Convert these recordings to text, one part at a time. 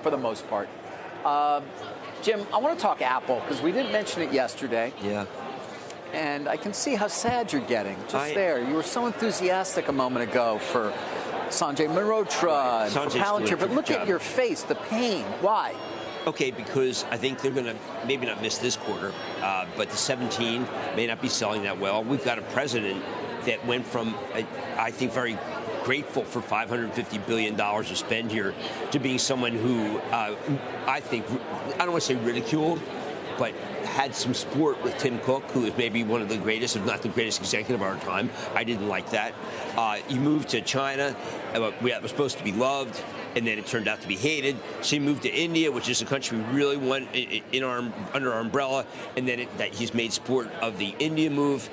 For the most part. Jim, I want to talk Apple because we didn't mention it yesterday. Yeah. And I can see how sad you're getting just there. You were so enthusiastic a moment ago for Sanjay Mehrotra and for Palantir, but look at your face, the pain. Why? Okay, because I think they're going to maybe not miss this quarter, but the 17 may not be selling that well. We've got a president that went from, I think, very grateful for $550 billion to spend here to being someone who I think, I don't want to say ridiculed, but had some sport with Tim Cook, who is maybe one of the greatest, if not the greatest executive of our time. I didn't like that. You moved to China, we were supposed to be loved, and then it turned out to be hated. So he moved to India, which is a country we really want under our umbrella, and then that he's made sport of the India move.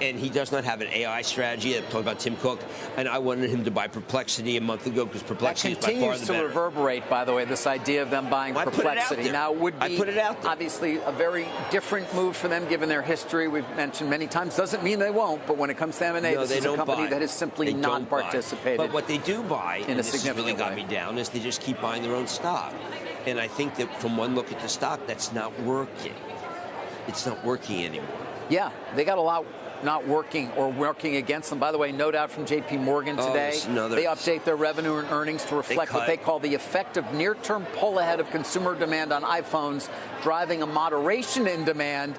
And he does not have an AI strategy. I'm talking about Tim Cook, and I wanted him to buy Perplexity a month ago because Perplexity is by far the better. That continues to reverberate, by the way, this idea of them buying Perplexity. Now, it would be obviously a very different move for them given their history. We've mentioned many times. Doesn't mean they won't, but when it comes to M&A, this is a company that has simply not participated. But what they do buy, and this has really got me down, is they just keep buying their own stock. And I think that from one look at the stock, that's not working. It's not working anymore. Yeah, they got a lot not working or working against them. By the way, no doubt from J.P. Morgan today, they update their revenue and earnings to reflect what they call the effect of near-term pull ahead of consumer demand on iPhones, driving a moderation in demand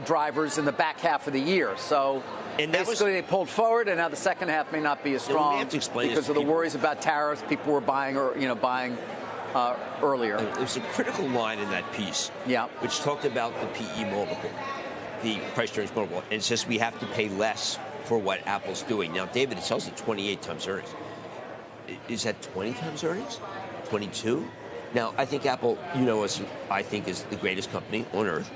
drivers in the back half of the year. So basically they pulled forward, and now the second half may not be as strong because of the worries about tariffs. People were buying earlier. There's a critical line in that piece, which talked about the PE multiple, the price to earnings multiple, and it says we have to pay less for what Apple's doing. Now, David, it sells at 28 times earnings. Is that 20 times earnings? 22? Now, I think Apple, I think is the greatest company on earth.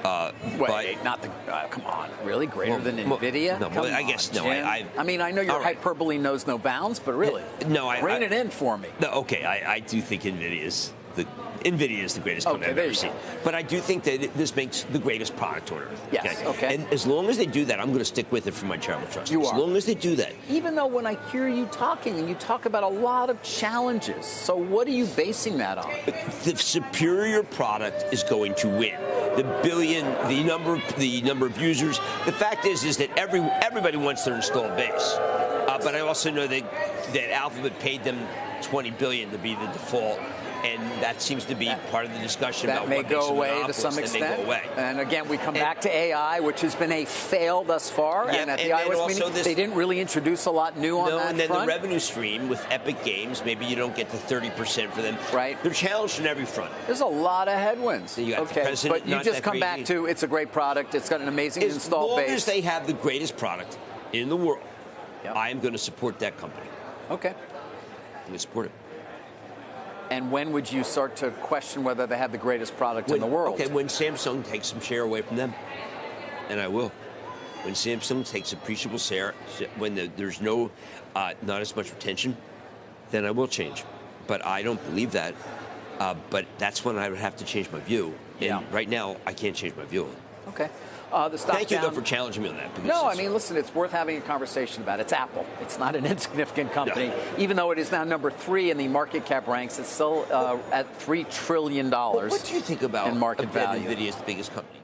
Come on, really? Greater than NVIDIA? No, I guess no. I mean, I know your hyperbole knows no bounds, but really, rein it in for me. No, okay, I do think NVIDIA is the greatest company I've ever seen. But I do think that this makes the greatest product on earth. Yes, okay. And as long as they do that, I'm going to stick with it for my charitable trust. As long as they do that. Even though when I hear you talking, and you talk about a lot of challenges, so what are you basing that on? The superior product is going to win. The number of users. The fact is that everybody wants their installed base. But I also know that Alphabet paid them $20 billion to be the default. And that seems to be part of the discussion about what go away to some extent. And again, we come back to AI, which has been a fail thus far. And at the iOS meeting, they didn't really introduce a lot new on that front. And then the revenue stream with Epic Games, maybe you don't get the 30% for them. Right. They're challenged in every front. There's a lot of headwinds. So you got the president, but you just come back to it's a great product. It's got an amazing install base. As long as they have the greatest product in the world, I am going to support that company. Okay. I'm going to support it. And when would you start to question whether they have the greatest product in the world? Okay, when Samsung takes some share away from them, and I will. When Samsung takes appreciable share, when there's not as much retention, then I will change. But I don't believe that. But that's when I would have to change my view. And right now, I can't change my view. Okay. The stock Thank you, though, for challenging me on that. No, I mean, listen, it's worth having a conversation about. It's Apple. It's not an insignificant company. No. Even though it is now number 3 in the market cap ranks, it's still at $3 trillion what do you think about in market value. NVIDIA is the biggest company?